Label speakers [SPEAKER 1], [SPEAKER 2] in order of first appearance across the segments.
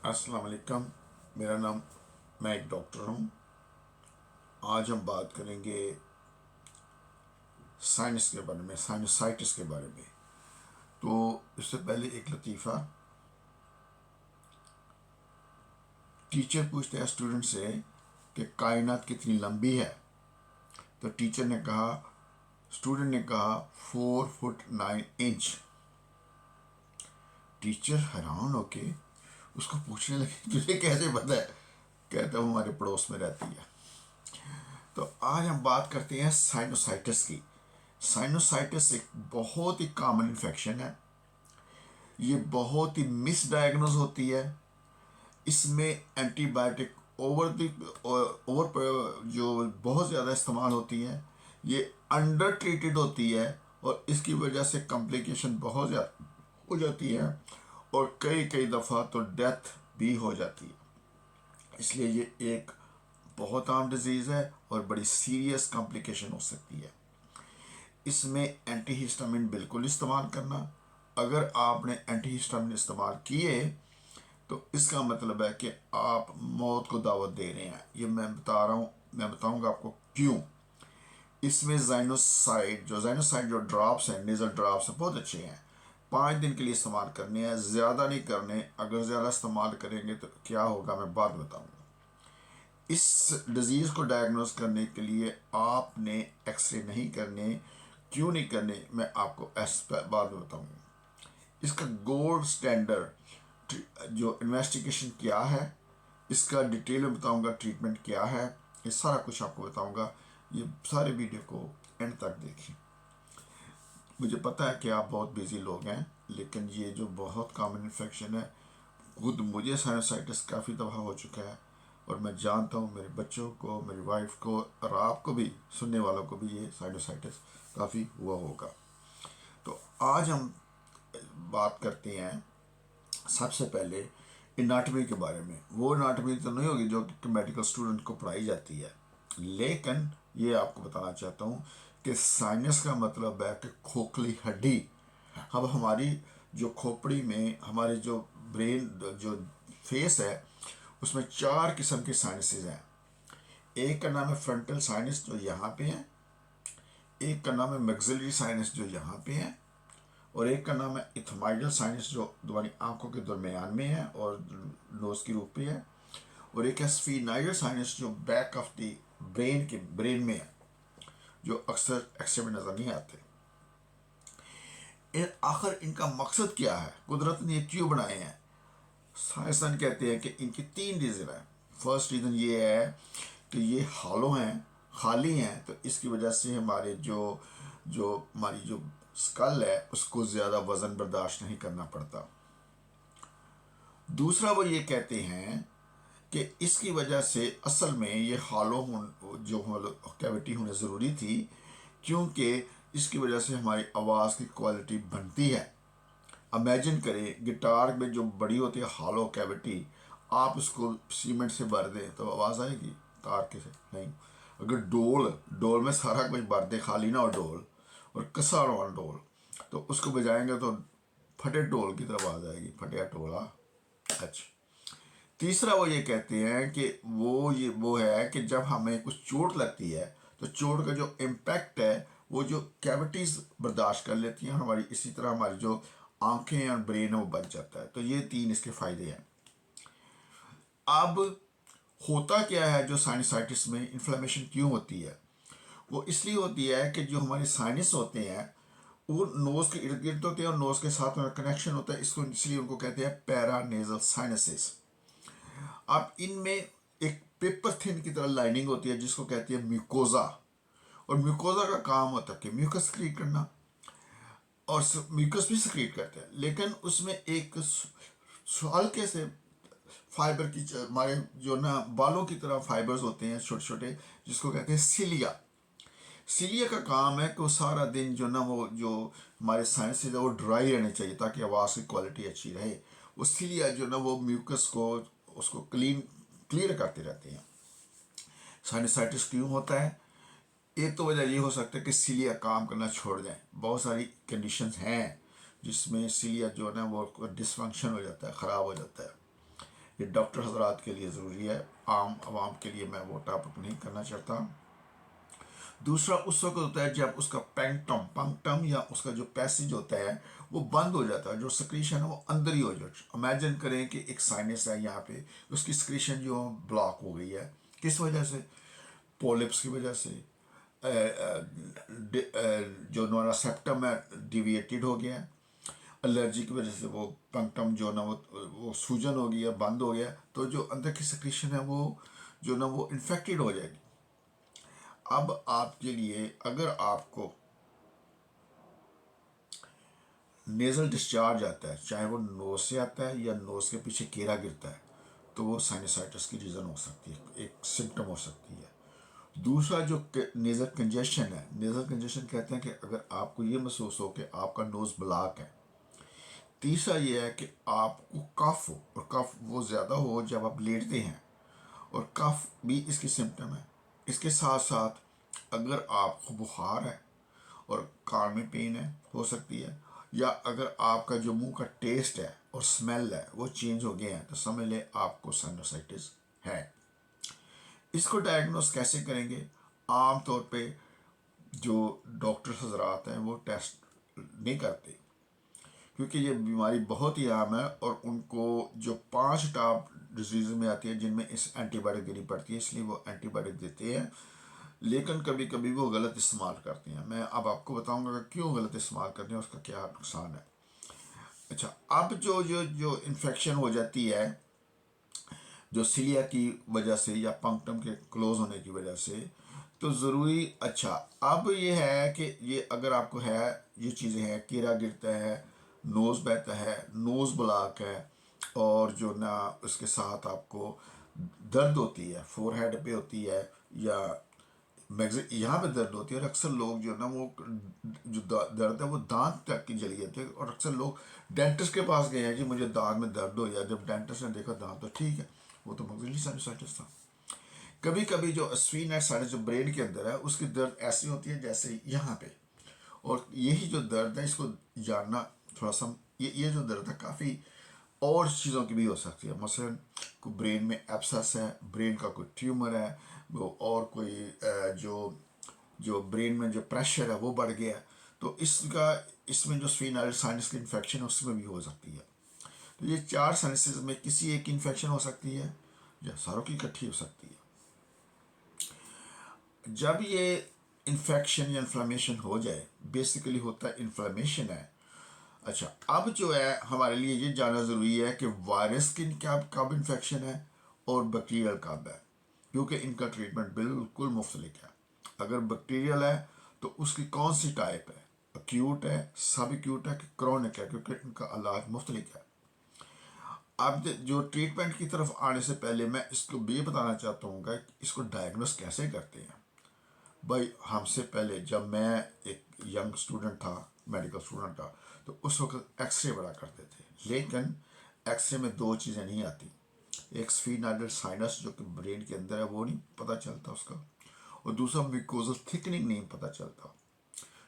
[SPEAKER 1] अस्सलाम वालेकुम। मेरा नाम मैं एक डॉक्टर हूँ। आज हम बात करेंगे साइनस के बारे में, साइनसाइटिस के बारे में। तो इससे पहले एक लतीफ़ा। टीचर पूछते हैं स्टूडेंट से कि कायनात कितनी लंबी है। तो टीचर ने कहा, स्टूडेंट ने कहा 4 फुट 9 इंच। टीचर हैरान होके उसको पूछने लगे, तुझे कैसे पता है? कहता हूँ हमारे पड़ोस में रहती है। तो आज हम बात करते हैं साइनोसाइटिस की। साइनोसाइटिस एक बहुत ही कॉमन इन्फेक्शन है। ये बहुत ही मिसडायग्नोज होती है। इसमें एंटीबायोटिक ओवर जो बहुत ज़्यादा इस्तेमाल होती है। ये अंडर ट्रीटेड होती है और इसकी वजह से कॉम्प्लिकेशन बहुत ज़्यादा हो जाती है और कई कई दफ़ा तो डेथ भी हो जाती है। इसलिए ये एक बहुत आम डिजीज़ है और बड़ी सीरियस कॉम्प्लिकेशन हो सकती है। इसमें एंटीहिस्टामिन बिल्कुल इस्तेमाल करना। अगर आपने एंटीहिस्टामिन इस्तेमाल किए तो इसका मतलब है कि आप मौत को दावत दे रहे हैं। ये मैं बता रहा हूँ, मैं बताऊंगा आपको क्यों। इसमें जाइनोसाइड जो ड्रॉप्स हैं, नेजल ड्रॉप्स हैं, बहुत अच्छे हैं। 5 दिन के लिए इस्तेमाल करने हैं, ज़्यादा नहीं करने। अगर ज़्यादा इस्तेमाल करेंगे तो क्या होगा मैं बाद बताऊंगा। इस डिज़ीज़ को डायग्नोस करने के लिए आपने एक्सरे नहीं करने। क्यों नहीं करने मैं आपको बाद में बताऊंगा। इसका गोल्ड स्टैंडर्ड जो इन्वेस्टिगेशन क्या है, इसका डिटेल में बताऊंगा। ट्रीटमेंट क्या है, ये सारा कुछ आपको बताऊंगा। ये सारे वीडियो को एंड तक देखिए। मुझे पता है कि आप बहुत बिजी लोग हैं, लेकिन ये जो बहुत कॉमन इन्फेक्शन है, खुद मुझे साइनसाइटिस काफ़ी दफ़ा हो चुका है और मैं जानता हूँ मेरे बच्चों को, मेरी वाइफ को और आपको भी, सुनने वालों को भी ये साइनसाइटिस काफ़ी हुआ होगा। तो आज हम बात करते हैं सबसे पहले एनाटॉमी के बारे में। वो एनाटॉमी तो नहीं होगी जो कि मेडिकल स्टूडेंट को पढ़ाई जाती है, लेकिन ये आपको बताना चाहता हूँ कि साइनस का मतलब है कि खोखली हड्डी। अब हमारी जो खोपड़ी में, हमारे जो ब्रेन, जो फेस है, उसमें 4 किस्म के साइनसेस हैं। एक का नाम है फ्रंटल साइनस जो यहाँ पे है, एक का नाम है मैक्सिलरी साइनस जो यहाँ पे है, और एक का नाम है इथमाइडल साइनस जो तुम्हारी आंखों के दरमियान में है और नोज की रूप पे है, और एक है स्फीनाइडल साइनस जो बैक ऑफ द ब्रेन में है, जो अक्सर एक्सरे में नजर नहीं आते। आखिर इनका मकसद क्या है, कुदरत ने ये क्यों बनाए हैं? साइंसदान कहते हैं कि इनकी 3 रीज़न है। फर्स्ट रीज़न ये है कि ये हॉलो हैं, खाली हैं, तो इसकी वजह से हमारे जो जो हमारी जो स्कल है उसको ज़्यादा वज़न बर्दाश्त नहीं करना पड़ता। दूसरा वो ये कहते हैं कि इसकी वजह से असल में ये हॉलो जो कैविटी होना ज़रूरी थी, क्योंकि इसकी वजह से हमारी आवाज़ की क्वालिटी बनती है। इमेजिन करें गिटार में जो बड़ी होती है हॉलो कैविटी, आप उसको सीमेंट से भर दें तो आवाज़ आएगी? तार के से नहीं। अगर डोल में सारा कुछ भर दे, खाली ना हो डोल और कसा हो डोल, तो उसको बजाएंगे तो फटे डोल की तरह आवाज़ आएगी, फटिया टोला। अच्छा। तीसरा वो ये कहते हैं कि वो है कि जब हमें कुछ चोट लगती है तो चोट का जो इम्पैक्ट है वो जो कैविटीज बर्दाश्त कर लेती हैं हमारी, इसी तरह हमारी जो आंखें और ब्रेन है वो बच जाता है। तो ये 3 इसके फायदे हैं। अब होता क्या है, जो साइनसाइटिस में इन्फ्लेमेशन क्यों होती है? वो इसलिए होती है कि जो हमारे साइनस होते हैं वो नोज के इर्द गिर्द होते हैं और नोज के साथ में कनेक्शन होता है, इसको इसलिए उनको कहते हैं पैरानेजल साइनसेस। अब इनमें एक पेपर थिन की तरह लाइनिंग होती है जिसको कहती है म्यूकोजा, और म्यूकोजा का काम होता है कि म्यूकस सक्रीट करना, और म्यूकस भी सक्रीट करते हैं, लेकिन उसमें एक हल्के से फाइबर की हमारे जो ना बालों की तरह फाइबर्स होते हैं छोटे छोटे, जिसको कहते हैं सिलिया। सिलिया का काम है कि वो सारा दिन जो ना वो जो हमारे साइंस है वो ड्राई रहने चाहिए ताकि आवाज़ की क्वालिटी अच्छी रहे। वो सिलिया जो ना वो म्यूकस को उसको क्लियर करते रहते हैं। साइनसाइटिस क्यों होता है? एक तो वजह ये हो सकता है कि सिलिया काम करना छोड़ जाए। बहुत सारी कंडीशंस हैं जिसमें सिलिया जो है ना वो डिसफंक्शन हो जाता है, ख़राब हो जाता है। ये डॉक्टर हजरात के लिए ज़रूरी है, आम आवाम के लिए मैं वो टॉपिक नहीं करना चाहता। दूसरा उस वक्त होता है जब उसका पंक्टम या उसका जो पैसेज होता है वो बंद हो जाता है, जो सक्रीशन है वो अंदर ही हो जाता है। इमेजिन करें कि एक साइनस है यहाँ पे, उसकी सक्रीशन जो ब्लॉक हो गई है, किस वजह से? पोलिप्स की वजह से। जो हमारा सेप्टम है डिविएटेड हो गया है, एलर्जी की वजह से वो पंक्टम जो ना वो सूजन हो गई है, बंद हो गया, तो जो अंदर की सक्रीशन है वो जो ना वो इन्फेक्टेड हो जाएगी। अब आपके लिए अगर आपको नेजल डिस्चार्ज आता है, चाहे वो नोज से आता है या नोज के पीछे कीड़ा गिरता है, तो वो साइनसाइटिस की रीज़न हो सकती है, एक सिम्टम हो सकती है। दूसरा जो नेजल कंजेशन है, नेजल कंजेशन कहते हैं कि अगर आपको ये महसूस हो कि आपका नोज ब्लॉक है। तीसरा ये है कि आपको कफ हो, और कफ वो ज़्यादा हो जब आप लेटते हैं, और कफ भी इसकी सिम्टम है। इसके साथ साथ अगर आपको बुखार है और कान में पेन है हो सकती है, या अगर आपका जो मुंह का टेस्ट है और स्मेल है वो चेंज हो गया है, तो समझ लें आपको साइनोसाइटिस है। इसको डायग्नोस कैसे करेंगे? आम तौर पे जो डॉक्टर हजरात हैं वो टेस्ट नहीं करते, क्योंकि ये बीमारी बहुत ही आम है और उनको जो 5 टॉप डिजीज़ में आती है जिनमें इस एंटीबायोटिक देनी पड़ती है, इसलिए वो एंटीबायोटिक देते हैं। लेकिन कभी कभी वो गलत इस्तेमाल करते हैं। मैं अब आपको बताऊंगा कि क्यों गलत इस्तेमाल करते हैं, उसका क्या नुकसान है। अच्छा, अब जो जो जो इन्फेक्शन हो जाती है जो सीलिया की वजह से या पंक्टम के क्लोज होने की वजह से, तो ज़रूरी, अच्छा अब ये है कि ये अगर आपको है, ये चीज़ें हैं, कीड़ा गिरता है, नोज़ बहता है, नोज़ ब्लॉक है, और जो ना उसके साथ आपको दर्द होती है, फोरहेड पे होती है, या यहाँ पे दर्द होती है, और अक्सर लोग जो ना वो जो दर्द है वो दांत तक की जली जाती है, और अक्सर लोग डेंटिस्ट के पास गए हैं, जी मुझे दांत में दर्द हो गया, जब डेंटिस्ट ने देखा दांत तो ठीक है, वो तो मगजली साइनसाइटिस था। कभी कभी जो स्फीनाइट साइनस जो ब्रेन के अंदर है उसकी दर्द ऐसी होती है जैसे यहाँ पे, और यही जो दर्द है इसको जानना थोड़ा सा, ये जो दर्द है काफ़ी और चीज़ों की भी हो सकती है। मसलन कोई ब्रेन में एब्सेस है, ब्रेन का कोई ट्यूमर है, वो और कोई जो जो ब्रेन में जो प्रेशर है वो बढ़ गया, तो इसका इसमें जो स्फीनाइल साइनस की इन्फेक्शन है उसमें भी हो सकती है। तो ये 4 साइनसेस में किसी एक इन्फेक्शन हो सकती है या सारों की इकट्ठी हो सकती है। जब ये इन्फेक्शन या इन्फ्लेमेशन हो जाए, बेसिकली होता है इन्फ्लेमेशन है। अच्छा, अब जो है हमारे लिए ये जानना ज़रूरी है कि वायरस की कब इन्फेक्शन है और बैक्टीरियल कब है, क्योंकि इनका ट्रीटमेंट बिल्कुल मुख्तलिफ है। अगर बैक्टीरियल है तो उसकी कौन सी टाइप है, अक्यूट है, सब एक्यूट है कि क्रॉनिक है, क्योंकि इनका इलाज मुख्तलिफ है। अब जो ट्रीटमेंट की तरफ आने से पहले मैं इसको भी बताना चाहता हूँ कि इसको डायग्नोस कैसे करते हैं। भाई हमसे पहले जब मैं एक यंग स्टूडेंट था, मेडिकल स्टूडेंट था, तो उस वक्त एक्सरे बड़ा करते थे, लेकिन एक्सरे में 2 चीज़ें नहीं आती। एक स्फीनाइडल साइनस जो कि ब्रेन के अंदर है वो नहीं पता चलता उसका, और दूसरा म्यूकोजल थिकनिंग नहीं पता चलता।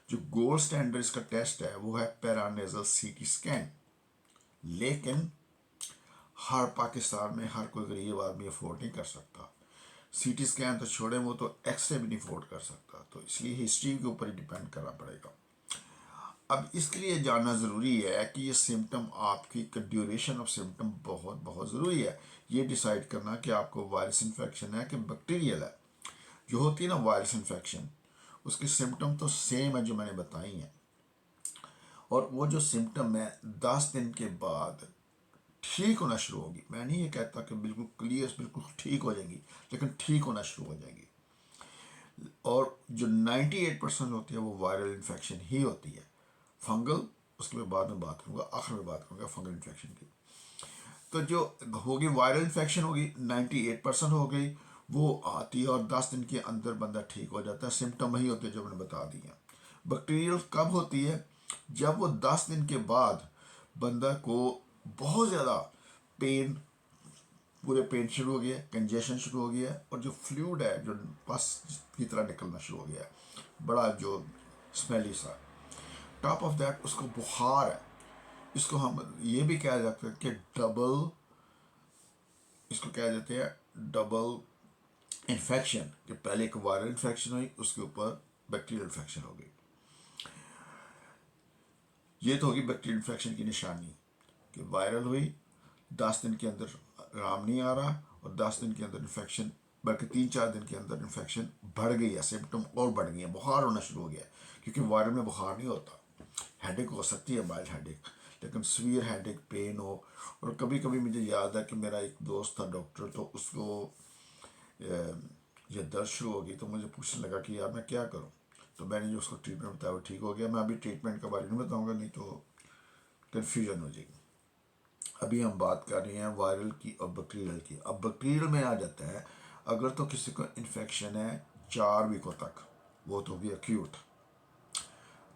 [SPEAKER 1] जो गोल्ड स्टैंडर्ड इसका टेस्ट है वो है पैरानेजल सीटी स्कैन, लेकिन हर पाकिस्तान में हर कोई गरीब आदमी अफोर्ड नहीं कर सकता। सीटी स्कैन तो छोड़े, वो तो एक्सरे भी नहीं अफोर्ड कर सकता, तो इसलिए हिस्ट्री के ऊपर ही डिपेंड करना पड़ेगा। अब इसके लिए जानना ज़रूरी है कि ये सिम्टम आपकी ड्यूरेशन ऑफ सिम्टम बहुत बहुत ज़रूरी है। ये डिसाइड करना कि आपको वायरस इन्फेक्शन है कि बैक्टीरियल है। जो होती है ना वायरस इन्फेक्शन, उसके सिम्टम तो सेम है जो मैंने बताई हैं, और वो जो सिम्टम है 10 दिन के बाद ठीक होना शुरू होगी। मैं नहीं ये कहता कि बिल्कुल क्लियर बिल्कुल ठीक हो जाएगी, लेकिन ठीक होना शुरू हो जाएगी। और जो 98% होती है वो वायरल इन्फेक्शन ही होती है। फंगल उसके बाद में बात करूँगा, आखिर में बात करूँगा फंगल इन्फेक्शन की। तो जो होगी वायरल इन्फेक्शन होगी 98% हो गई, वो आती है और 10 दिन के अंदर बंदा ठीक हो जाता है। सिम्टम वही होते हैं जो मैंने बता दिए। बैक्टीरियल कब होती है? जब वो 10 दिन के बाद बंदा को बहुत ज़्यादा पेन, पूरे पेन शुरू हो गया, कंजेशन शुरू हो गया, और जो फ्लूइड है जो पस की तरह निकलना शुरू हो गया, बड़ा जो स्मेली सा। टॉप ऑफ दैट उसको बुखार है। इसको हम ये भी कह सकते हैं कि डबल इसको कह देते हैं डबल इन्फेक्शन, कि पहले एक वायरल इन्फेक्शन हुई, उसके ऊपर बैक्टीरियल इन्फेक्शन हो गई। ये तो होगी बैक्टीरियल इन्फेक्शन की निशानी, कि वायरल हुई, 10 दिन के अंदर आराम नहीं आ रहा, और 10 दिन के अंदर इन्फेक्शन, बल्कि 3-4 दिन के अंदर इन्फेक्शन बढ़ गई है, सिम्टम और बढ़ गई है, बुखार होना शुरू हो गया। क्योंकि वायरल में बुखार नहीं होता, हेडेक हो सकती है, माइल्ड हेडेक, लेकिन सीवियर हेडेक, पेन हो। और कभी कभी मुझे याद है कि मेरा एक दोस्त था डॉक्टर, तो उसको ये दर्द शुरू हो गई, तो मुझे पूछने लगा कि यार मैं क्या करूं। तो मैंने जो उसको ट्रीटमेंट बताया वो ठीक हो गया। मैं अभी ट्रीटमेंट के बारे में नहीं बताऊंगा, नहीं तो कन्फ्यूजन हो जाएगी। अभी हम बात कर रहे हैं वायरल की और बैक्टीरियल की। अब बैक्टीरियल में आ जाता है, अगर तो किसी को इन्फेक्शन है 4 वीकों तक, वो तो भी एक्यूट।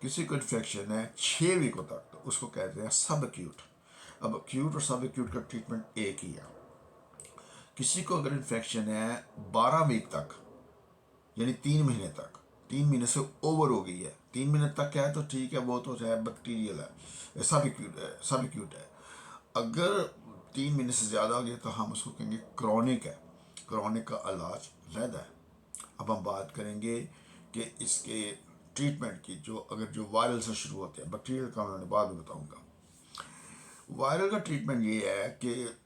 [SPEAKER 1] किसी को इन्फेक्शन है 6 वीकों तक, तो उसको कहते हैं सब एक्यूट। अब एक्यूट और सब एक्यूट का ट्रीटमेंट एक ही है। किसी को अगर इन्फेक्शन है 12 वीक तक, यानी 3 महीने तक, 3 महीने से ओवर हो गई है, 3 महीने तक क्या है तो ठीक है, वो तो है बैक्टीरियल है, सब एक्यूट है, सब एक्यूट है। अगर 3 महीने से ज़्यादा हो गया तो हम उसको कहेंगे क्रॉनिक है, क्रॉनिक का इलाज रहता है। अब हम बात करेंगे कि इसके ट्रीटमेंट की, जो अगर जो वायरल से शुरू होते हैं, बैक्टीरियल का मैं बाद में बताऊंगा। वायरल का ट्रीटमेंट ये है कि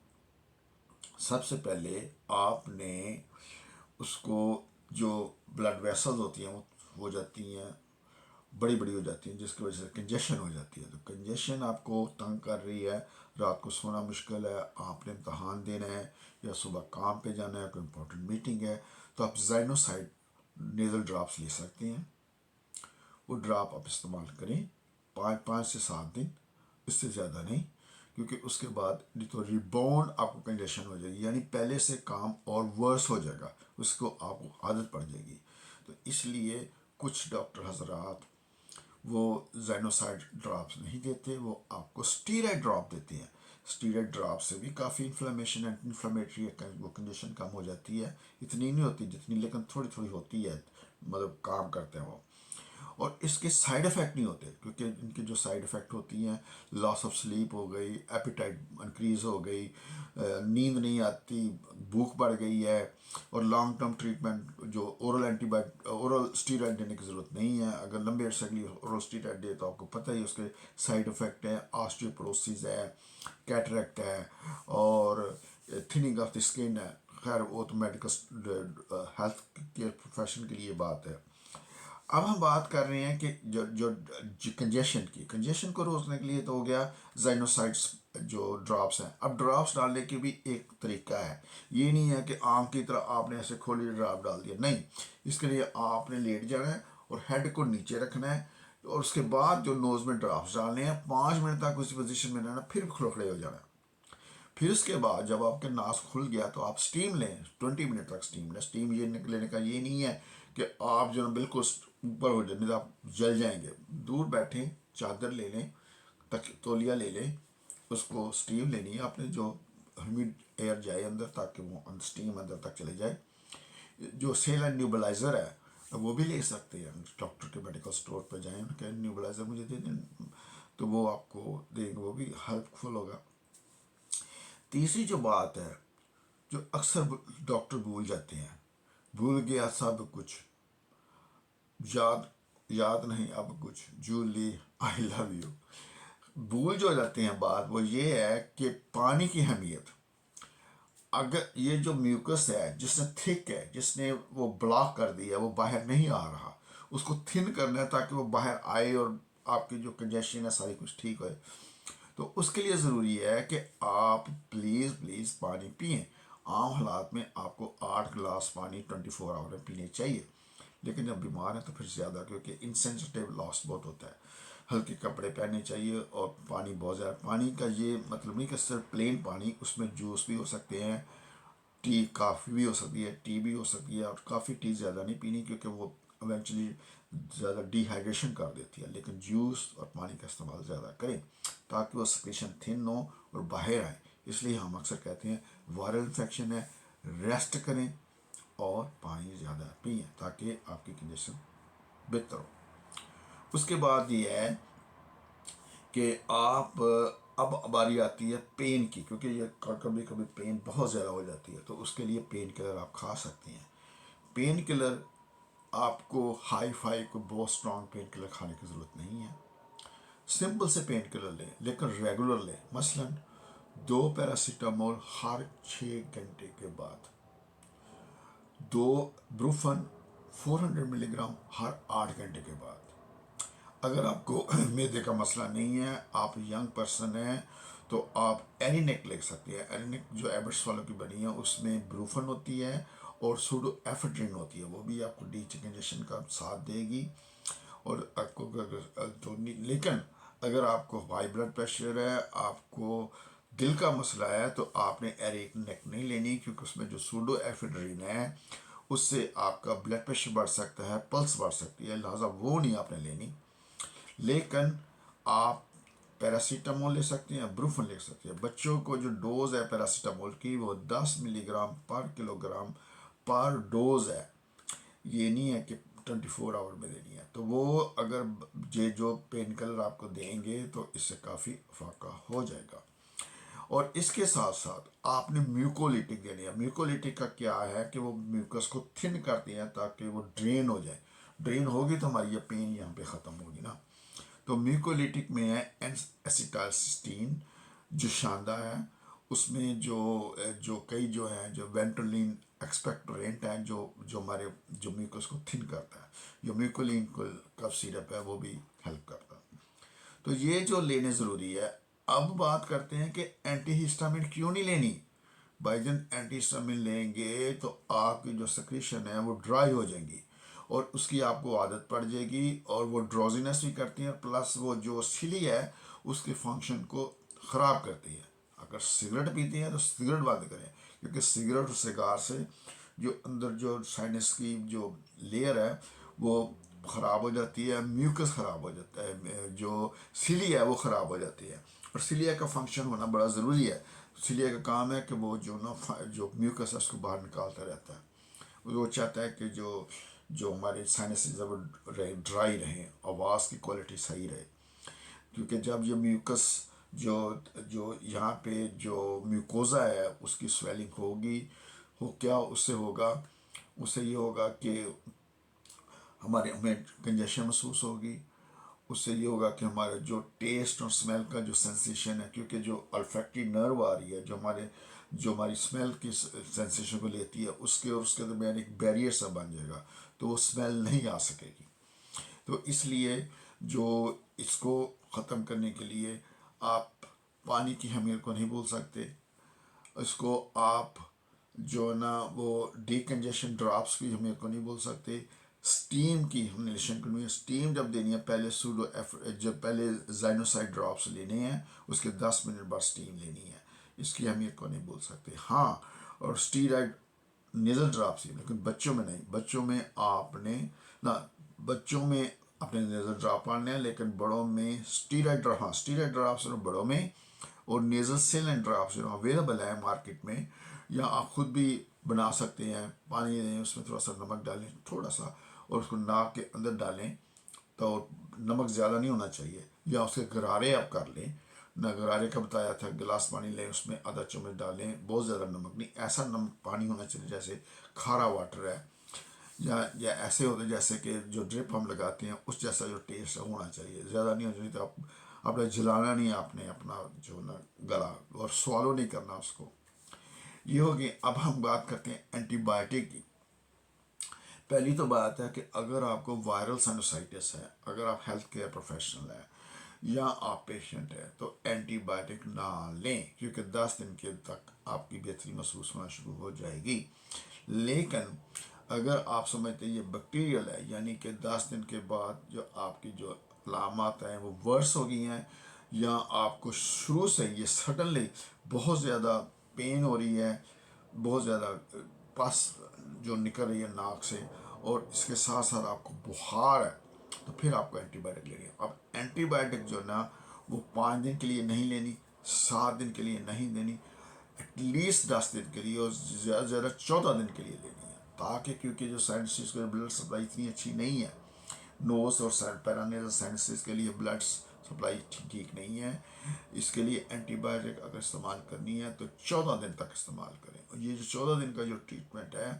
[SPEAKER 1] सबसे पहले आपने उसको, जो ब्लड वेसल्स होती हैं वो हो जाती हैं, बड़ी बड़ी हो जाती हैं, जिसकी वजह से कंजेशन हो जाती है। तो कंजेशन आपको तंग कर रही है, रात को सोना मुश्किल है, आपने इम्तहान देना है या सुबह काम पे जाना है, कोई इंपॉर्टेंट मीटिंग है, तो आप जाइनोसाइड नेजल ड्रॉप्स ले सकते हैं। वो ड्रॉप आप इस्तेमाल करें 5 से 7 दिन, इससे ज़्यादा नहीं, क्योंकि उसके बाद नहीं तो रिबाउंड आपको कंजेशन हो जाएगी, यानी पहले से काम और वर्स हो जाएगा, उसको आपको आदत पड़ जाएगी। तो इसलिए कुछ डॉक्टर हजरात वो जाइनोसाइड ड्रॉप्स नहीं देते, वो आपको स्टीरॉयड ड्रॉप देते हैं। स्टीरॉयड ड्रॉप से भी काफ़ी इन्फ्लेमेशन एंड इन्फ्लेमेटरी वो कंडीशन कम हो जाती है, इतनी नहीं होती जितनी, लेकिन थोड़ी थोड़ी होती है, मतलब काम करते हैं वो। और इसके साइड इफ़ेक्ट नहीं होते, क्योंकि इनके जो साइड इफ़ेक्ट होती हैं, लॉस ऑफ स्लीप हो गई, एपिटाइट इंक्रीज़ हो गई, नींद नहीं आती, भूख बढ़ गई है, और लॉन्ग टर्म ट्रीटमेंट जो ओरल स्टीरॉयड देने की ज़रूरत नहीं है। अगर लंबे अरसे के लिए ओरल स्टीरॉयड दे तो आपको पता ही उसके साइड इफ़ेक्ट है, ऑस्टियोपोरोसिस है, कैटरेक्ट है, और थिनिंग ऑफ द स्किन है। खैर वो तो मेडिकल हेल्थ केयर प्रोफेशन के लिए बात है। अब हम बात कर रहे हैं कि जो कंजेशन को रोकने के लिए तो हो गया जाइनोसाइड्स जो ड्रॉप्स हैं। अब ड्रॉप्स डालने की भी एक तरीका है, ये नहीं है कि आम की तरह आपने ऐसे खोली ड्रॉप डाल दिया, नहीं। इसके लिए आपने लेट जाना है और हेड को नीचे रखना है, और उसके बाद जो नोज में ड्रॉप्स डालने हैं 5 मिनट तक उसी पोजीशन में रहना, फिर खड़े हो जाना है। फिर उसके बाद जब आपके नाक खुल गया तो आप स्टीम लें, 20 मिनट तक स्टीम लें। स्टीम ये लेने का ये नहीं है कि आप जो है बिल्कुल ऊपर हो जाए, नहीं तो आप जल जाएंगे। दूर बैठें, चादर ले लें, तक तौलिया ले लें, उसको स्टीम लेनी है आपने, जो ह्यूमिड एयर जाए अंदर, ताकि वो स्टीम अंदर तक चले जाए। जो सेल एंड न्यूबलाइज़र है वो भी ले सकते हैं, डॉक्टर के मेडिकल स्टोर पर जाएँ, उनके न्यूबलाइज़र मुझे दे दें, तो वो आपको देंगे, वो भी हेल्पफुल होगा। तीसरी जो बात है, जो अक्सर डॉक्टर भूल जाते हैं, भूल गया सब कुछ, याद याद नहीं अब कुछ, जूली आई लव यू, भूल जो जाते हैं बात, वो ये है कि पानी की अहमियत। अगर ये जो म्यूकस है, जिसने थिक है, जिसने वो ब्लॉक कर दिया, वो बाहर नहीं आ रहा, उसको थिन करना है ताकि वो बाहर आए और आपकी जो कंजेशन है सारी कुछ ठीक हो। तो उसके लिए ज़रूरी है कि आप प्लीज़ प्लीज़ पानी पिएं। आम हालात में आपको 8 गिलास पानी 24 आवर में पीने चाहिए, लेकिन जब बीमार हैं तो फिर ज़्यादा, क्योंकि इंसेंसिटिव लॉस बहुत होता है। हल्के कपड़े पहनने चाहिए, और पानी बहुत ज़्यादा। पानी का ये मतलब नहीं कि सिर्फ प्लेन पानी, उसमें जूस भी हो सकते हैं, टी काफ़ी भी हो सकती है, टी भी हो सकती है, और काफ़ी टी ज़्यादा नहीं पीनी, क्योंकि वो इवेंचुअली ज़्यादा डिहाइड्रेशन कर देती है। लेकिन जूस और पानी का इस्तेमाल ज़्यादा करें ताकि वो सिक्रेशन थिन हो और बाहर आए। इसलिए हम अक्सर कहते हैं वायरल इन्फेक्शन है, रेस्ट करें और पानी ज़्यादा पिएं ताकि आपकी कंडीशन बेहतर हो। उसके बाद ये है कि आप अब बारी आती है पेन की, क्योंकि ये कभी कभी पेन बहुत ज़्यादा हो जाती है, तो उसके लिए पेन किलर आप खा सकते हैं। पेन किलर आपको हाई फाई को बहुत स्ट्रॉन्ग पेन किलर खाने की ज़रूरत नहीं है। सिंपल से पेन किलर लें, लेकिन रेगुलर लें। मसलन 2 पैरासीटामोल हर 6 घंटे के बाद, 2 ब्रूफन 400 मिलीग्राम हर 8 घंटे के बाद। अगर आपको मैदे का मसला नहीं है, आप यंग पर्सन हैं, तो आप एरिनेक ले सकते हैं। एरिनेक जो एबर्ट्स वालों की बनी है, उसमें ब्रूफन होती है और सूडो एफेड्रिन होती है, वो भी आपको डी इंजेक्शन का साथ देगी। और आपको तो लेकिन अगर आपको हाई ब्लड प्रेशर है, आपको दिल का मसला है, तो आपने एरिनेक नहीं लेनी, क्योंकि उसमें जो सूडो एफेड्रिन है उससे आपका ब्लड प्रेशर बढ़ सकता है, पल्स बढ़ सकती है, लिहाजा वो नहीं आपने लेनी। लेकिन आप पैरासीटामोल ले सकते हैं, ब्रूफन ले सकते हैं। बच्चों को जो डोज है पैरासीटामोल की वो 10 मिलीग्राम पर किलोग्राम पर डोज है, ये नहीं है कि 24 आवर में देनी है। तो वो अगर ये जो पेन किलर आपको देंगे तो इससे काफ़ी फाका हो जाएगा। और इसके साथ साथ आपने म्यूकोलिटिक देनी है। म्यूकोलिटिक का क्या है कि वो म्यूकस को थिन करती है ताकि वो ड्रेन हो जाए। ड्रेन होगी तो हमारी ये पेन यहाँ पे ख़त्म होगी ना। तो म्यूकोलिटिक में है एसिटाइलसिस्टीन जो शानदार है। उसमें जो कई जो है जो वेंट्रोलिन एक्सपेक्टोरेंट है जो जो हमारे जो म्यूकस को थिन करता है। जो म्यूकोलिन कफ सिरप है वो भी हेल्प करता है। तो ये जो लेने ज़रूरी है। अब बात करते हैं कि एंटीहिस्टामिन क्यों नहीं लेनी। भाईजान एंटीहिस्टामिन लेंगे तो आपकी जो सेक्रेशन है वो ड्राई हो जाएंगी और उसकी आपको आदत पड़ जाएगी और वो ड्रोजीनेस भी करती है, प्लस वो जो सिली है उसके फंक्शन को ख़राब करती है। अगर सिगरेट पीते हैं तो सिगरेट बंद करें, क्योंकि सिगरेट और सिगार से जो अंदर जो साइनस की जो लेयर है वो ख़राब हो जाती है, म्यूकस ख़राब हो जाता है, जो सिली है वो ख़राब हो जाती है। और सिलिया का फंक्शन होना बड़ा ज़रूरी है। सिलिया का काम है कि वो जो ना जो म्यूकस है उसको बाहर निकालता रहता है। वो चाहता है कि जो जो हमारे साइनसेस है वो ड्राई रहें, आवाज़ की क्वालिटी सही रहे। क्योंकि जब ये म्यूकस जो जो यहाँ पे जो म्यूकोज़ा है उसकी स्वेलिंग होगी, हो क्या उससे होगा, उससे ये होगा कि हमारे हमें कंजेशन महसूस होगी। उससे ये होगा कि हमारे जो टेस्ट और स्मेल का जो सेंसेशन है, क्योंकि जो अल्फैक्टरी नर्व आ रही है जो हमारी स्मेल की सेंसेशन को लेती है, उसके और उसके दरमियान एक बैरियर सा बन जाएगा, तो वो स्मेल नहीं आ सकेगी। तो इसलिए जो इसको ख़त्म करने के लिए आप पानी की अहमियत को नहीं भूल सकते। इसको आप जो ना वो डीकंजेशन ड्रॉप्स की अहमियत को नहीं भूल सकते। स्टीम की हमने लेशन करनी है। स्टीम जब देनी है पहले जब पहले जाइनोसाइड ड्रॉप्स लेने हैं, उसके 10 मिनट बाद स्टीम लेनी है। इसकी अहमियत को नहीं भूल सकते। हाँ, और स्टीराइड नेजल ड्रॉप्स ही, लेकिन बच्चों में नहीं। बच्चों में आपने ना बच्चों में अपने नेजल ड्रॉप आने हैं, लेकिन बड़ों में स्टीराइड ड्रॉप, हाँ स्टीराइड ड्रॉप्स बड़ों में, और नेजल सेलेंट ड्रॉप्स जो अवेलेबल है मार्केट में, या आप खुद भी बना सकते हैं। पानी दें, उसमें थोड़ा सा नमक डालें, थोड़ा सा, और उसको नाक के अंदर डालें। तो नमक ज़्यादा नहीं होना चाहिए, या उसके गरारे आप कर लें ना। गरारे का बताया था, गिलास पानी लें, उसमें आधा चम्मच डालें, बहुत ज़्यादा नमक नहीं, ऐसा नमक पानी होना चाहिए जैसे खारा वाटर है, या ऐसे होते जैसे कि जो ड्रिप हम लगाते हैं उस जैसा जो टेस्ट होना चाहिए। ज़्यादा नहीं होना चाहिए, तो आप आपने जलाना नहीं आपने अपना जो ना गला, और स्वालो नहीं करना उसको। ये होगी। अब हम बात करते हैं एंटीबायोटिक की। पहली तो बात है कि अगर आपको वायरल साइनोसाइटिस है, अगर आप हेल्थ केयर प्रोफेशनल हैं या आप पेशेंट हैं, तो एंटीबायोटिक ना लें, क्योंकि 10 दिन के तक आपकी बेहतरी महसूस होना शुरू हो जाएगी। लेकिन अगर आप समझते हैं ये बैक्टीरियल है, यानी कि 10 दिन के बाद जो आपकी जो अलामत हैं वो वर्स हो गई हैं, या आपको शुरू से ये सडनली बहुत ज़्यादा पेन हो रही है, बहुत ज़्यादा पस जो निकल रही है नाक से, और इसके साथ साथ आपको बुखार है, तो फिर आपको एंटीबायोटिक लेनी है। अब एंटीबायोटिक जो ना वो 5 दिन के लिए नहीं लेनी, 7 दिन के लिए नहीं देनी, एटलीस्ट 10 दिन के लिए, और ज़्यादा से ज़्यादा 14 दिन के लिए लेनी है। ताकि क्योंकि जो साइनसिस की ब्लड सप्लाई इतनी अच्छी नहीं है, नोज और पैरानेल साइनसिस के लिए ब्लड सप्लाई ठीक नहीं है। इसके लिए एंटीबायोटिक अगर इस्तेमाल करनी है तो 14 दिन तक इस्तेमाल करें। और ये जो 14 दिन का जो ट्रीटमेंट है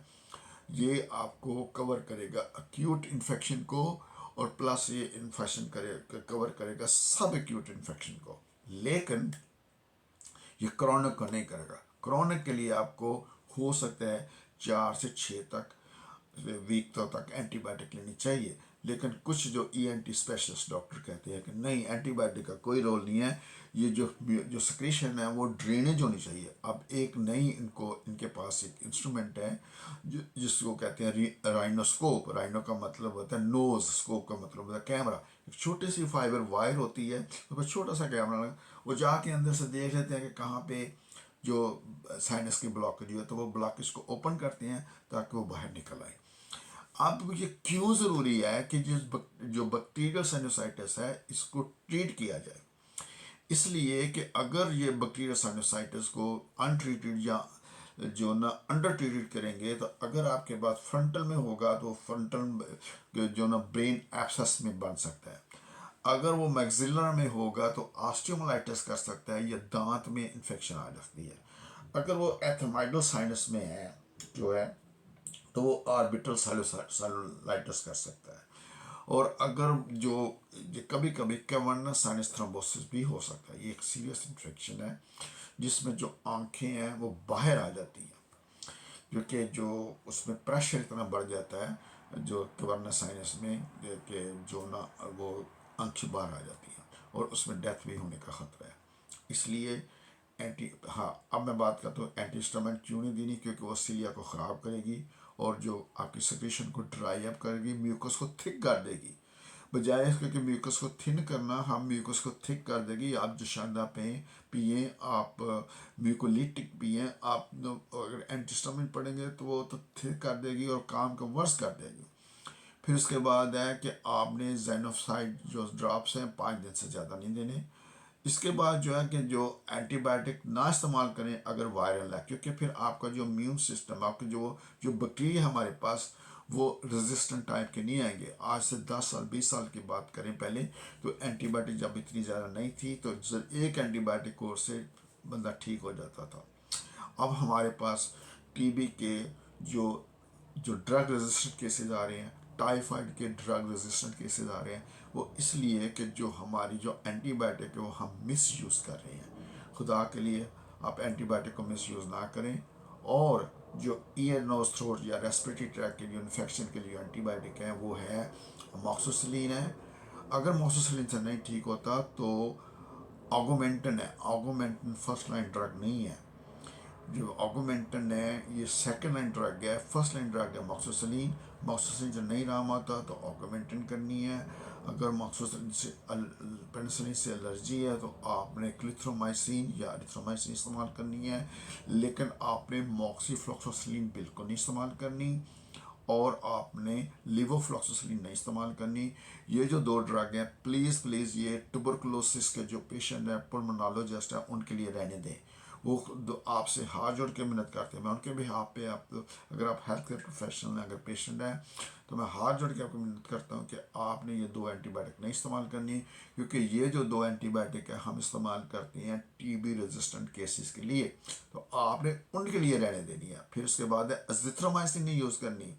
[SPEAKER 1] ये आपको कवर करेगा एक्यूट इन्फेक्शन को, और प्लस ये इन्फेक्शन कवर करेगा सब एक्यूट इन्फेक्शन को, लेकिन ये क्रॉनिक को नहीं करेगा। क्रॉनिक के लिए आपको हो सकता है 4 से 6 तक वीक तक एंटीबायोटिक लेनी चाहिए, लेकिन कुछ जो ईएनटी स्पेशलिस्ट डॉक्टर कहते हैं कि नहीं, एंटीबायोटिक का कोई रोल नहीं है, ये जो सिक्रीशन है वो ड्रेनेज होनी चाहिए। अब एक नई इनके पास एक इंस्ट्रूमेंट है जिसको कहते हैं राइनोस्कोप। राइनो का मतलब होता है नोज, स्कोप का मतलब होता है कैमरा। एक छोटी सी फाइबर वायर होती है, तो बस छोटा सा कैमरा लगा, वो जाके अंदर से देख लेते हैं कि कहाँ पे जो साइनस की ब्लॉकेज है, तो वो ब्लॉकेज को ओपन करते हैं ताकि वो बाहर निकल आए। अब ये क्यों ज़रूरी है कि जो बैक्टीरियल साइनोसाइटिस है इसको ट्रीट किया जाए? इसलिए कि अगर ये बैक्टीरियल साइनोसाइटिस को अनट्रीटेड या जो ना अंडर ट्रीटेड करेंगे, तो अगर आपके पास फ्रंटल में होगा तो फ्रंटल जो ना ब्रेन एब्सेस में बन सकता है। अगर वो मैक्सिलर में होगा तो ऑस्टियोमाइटिस कर सकता है या दांत में इन्फेक्शन आ सकती है। अगर वो एथमाइडल साइनस में है जो है तो वो ऑर्बिटल सेलुलाइटिस कर सकता है। और अगर जो कभी कभी कैवर्नस साइनस थ्रोम्बोसिस भी हो सकता है। ये एक सीरियस इन्फेक्शन है जिसमें जो आंखें हैं वो बाहर आ जाती हैं, क्योंकि जो उसमें प्रेशर इतना बढ़ जाता है जो कैवर्नस साइनस में कि जो ना वो आंखें बाहर आ जाती हैं और उसमें डेथ भी होने का खतरा है। इसलिए अब मैं बात करता हूँ एंटी हिस्टामिन क्यों नहीं देनी, क्योंकि वो सीलिया को ख़राब करेगी और जो आपकी सिक्रीशन को ड्राई अप करेगी, म्यूकस को थिक कर देगी। बजाय इसके कि म्यूकस को थिन करना, हम म्यूकस को थिक कर देगी। आप जो शानदा पे पिए, आप म्यूकोलिटिक पिए, आप अगर एंटीस्टामिन पड़ेंगे तो वो तो थिक कर देगी और काम को वर्स कर देगी। फिर उसके बाद है कि आपने ज़ैनोफाइड जो ड्रॉप्स हैं 5 दिन से ज़्यादा नहीं देने। इसके बाद जो है कि जो एंटीबायोटिक ना इस्तेमाल करें अगर वायरल है, क्योंकि फिर आपका जो इम्यून सिस्टम, आपके जो बैक्टीरिया हमारे पास वो रेजिस्टेंट टाइप के नहीं आएंगे। आज से 10 साल 20 साल की बात करें पहले, तो एंटीबायोटिक जब इतनी ज़्यादा नहीं थी तो एक एंटीबायोटिक कोर्स से बंदा ठीक हो जाता था। अब हमारे पास टीबी के जो जो ड्रग रेजिस्टेंट केसेस आ रहे हैं, टाइफाइड के ड्रग रेजिस्टेंट केसेस आ रहे हैं, वो इसलिए कि जो हमारी जो एंटीबायोटिक है वो हम मिस यूज़ कर रहे हैं। खुदा के लिए आप एंटीबायोटिक को मिस यूज़ ना करें। और जो ईयर नोज थ्रोट या रेस्पिरेटरी ट्रैक के लिए इन्फेक्शन के लिए एंटीबायोटिक है वो है अमोक्सिसिलिन है। अगर अमोक्सिसिलिन से नहीं ठीक होता तो ऑगमेंटन है। ऑगमेंटन फर्स्ट लाइन ड्रग नहीं है। जो ऑगमेंटन है ये सेकंड लाइन ड्रग है। फर्स्ट लाइन ड्रग है मॉक्सोसिलिन। मॉक्सोसिलिन से नहीं आराम आता तो ऑगमेंटन करनी है। अगर मॉक्सोसिलिन से पेनिसिलिन से एलर्जी है तो आपने क्लिथ्रोमाइसिन या एरिथ्रोमाइसिन इस्तेमाल करनी है, लेकिन आपने मॉक्सीफ्लॉक्सोसिलिन बिल्कुल नहीं इस्तेमाल करनी और आपने लिवोफ्लॉक्सोसिलिन नहीं इस्तेमाल करनी। ये जो 2 ड्रग हैं प्लीज़ प्लीज़ ये ट्यूबरकुलोसिस के जो पेशेंट हैं, पुल्मोनोलॉजिस्ट हैं, उनके लिए रहने दें। वो आपसे हाथ जोड़ के मिन्नत करते हैं। मैं उनके भी हाथ पे आप अगर आप हेल्थ केयर प्रोफेशनल हैं, अगर पेशेंट हैं, तो मैं हाथ जोड़ के आपको मिन्नत करता हूँ कि आपने ये 2 एंटीबायोटिक नहीं इस्तेमाल करनी, क्योंकि ये जो 2 एंटीबायोटिक है हम इस्तेमाल करते हैं टीबी रेजिस्टेंट केसेस के लिए, तो आपने उनके लिए रहने देनी है। फिर उसके बाद है अजिथ्रोमाइसिन नहीं यूज़ करनी।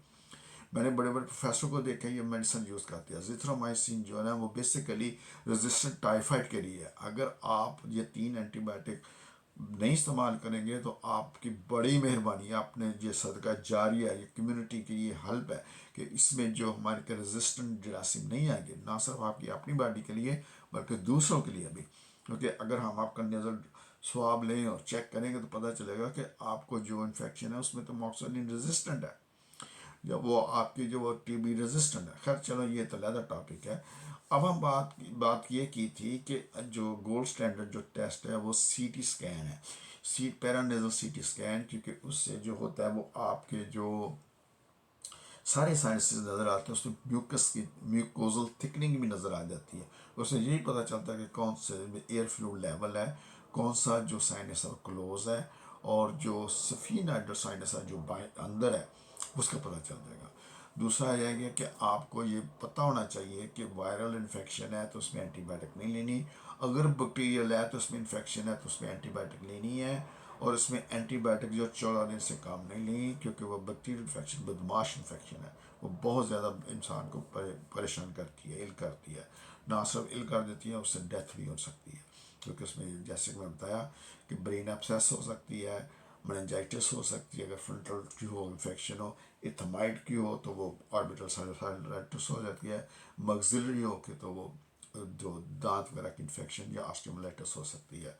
[SPEAKER 1] मैंने बड़े बड़े प्रोफेसर को देखा ये मेडिसिन यूज़ करते हैं। अजिथ्रोमाइसिन जो है ना वो बेसिकली रेजिस्टेंट टाइफाइड के लिए है। अगर आप ये 3 एंटीबायोटिक नहीं इस्तेमाल करेंगे तो आपकी बड़ी मेहरबानी है, आपने ये सदका जारी है, ये कम्युनिटी की ये हेल्प है कि इसमें जो हमारे के रेजिस्टेंट जरासीम नहीं आएंगे, ना सिर्फ आपकी अपनी बॉडी के लिए बल्कि दूसरों के लिए भी। क्योंकि अगर हम आपका नज़र स्वाब लें और चेक करेंगे तो पता चलेगा कि आपको जो इन्फेक्शन है उसमें तो मॉक्सिलिन रेजिस्टेंट है, जब वो आपकी जो वो टीबी रेजिस्टेंट है। खैर चलो ये तो अलग टॉपिक है। अब हम बात ये की थी कि जो गोल्ड स्टैंडर्ड जो टेस्ट है वो सीटी स्कैन है, पैरानेजल सीटी स्कैन, क्योंकि उससे जो होता है वो आपके जो सारे साइंसेस नज़र आते हैं। उसमें म्यूकस की म्यूकोजल थिकनिंग भी नज़र आ जाती है। उससे यही पता चलता है कि कौन से एयर फ्लूइड लेवल है, कौन सा जो साइनस है क्लोज है, और जो सफीनाइडल साइनस है जो अंदर है उसका पता चल जाएगा। दूसरा आ जाएगा कि आपको ये पता होना चाहिए कि वायरल इन्फेक्शन है तो उसमें एंटीबायोटिक नहीं लेनी, अगर बैक्टीरियल है तो उसमें इन्फेक्शन है तो उसमें एंटीबायोटिक लेनी है, और इसमें एंटीबायोटिक जो 14 दिन से काम नहीं लेनी, क्योंकि वो बैक्टीरियल इन्फेक्शन बदमाश इन्फेक्शन है, वो बहुत ज़्यादा इंसान को परेशान करती है, इल करती है, ना सिर्फ इल कर देती है, उससे डेथ भी हो सकती है, क्योंकि उसमें जैसे कि मैं बताया कि ब्रेन एब्सेस हो सकती है, मेनिंजाइटिस हो सकती है, अगर फ्रंटल की हो इन्फेक्शन हो, इथमाइड की हो तो वो ऑर्बिटल साइनोसाइटिस हो जाती है, मक्सिलरी हो के तो वो जो दांत वगैरह की इन्फेक्शन या ऑस्टियोमाइटिस हो सकती है।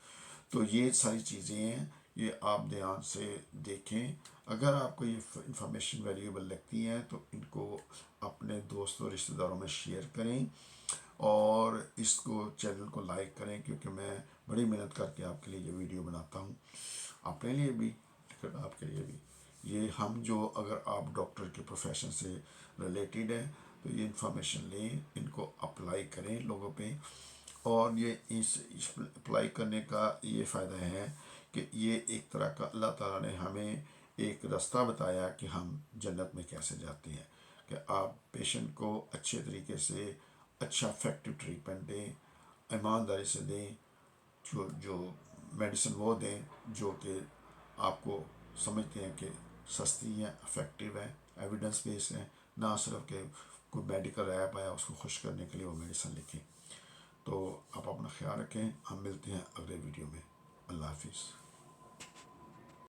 [SPEAKER 1] तो ये सारी चीज़ें हैं, ये आप ध्यान से देखें। अगर आपको ये इंफॉर्मेशन वैल्यूएबल लगती हैं तो इनको अपने दोस्तों रिश्तेदारों में शेयर करें, और इसको चैनल को लाइक करें, क्योंकि मैं बड़ी मेहनत करके आपके लिए ये वीडियो बनाता हूँ, अपने लिए भी आपके लिए भी। ये हम जो, अगर आप डॉक्टर के प्रोफेशन से रिलेटेड है तो ये इंफॉर्मेशन लें, इनको अप्लाई करें लोगों पे, और ये इस अप्लाई करने का ये फ़ायदा है कि ये एक तरह का अल्लाह ताला ने हमें एक रास्ता बताया कि हम जन्नत में कैसे जाते हैं, कि आप पेशेंट को अच्छे तरीके से अच्छा इफेक्टिव ट्रीटमेंट दें, ईमानदारी से दें, जो जो मेडिसिन वो दें जो कि आपको समझते हैं कि सस्ती हैं, इफेक्टिव हैं, एविडेंस बेस्ड हैं, ना सिर्फ कि कोई मेडिकल ऐप आया उसको खुश करने के लिए वो मेडिसिन लिखें। तो आप अपना ख्याल रखें, हम मिलते हैं अगले वीडियो में। अल्लाह हाफिज़।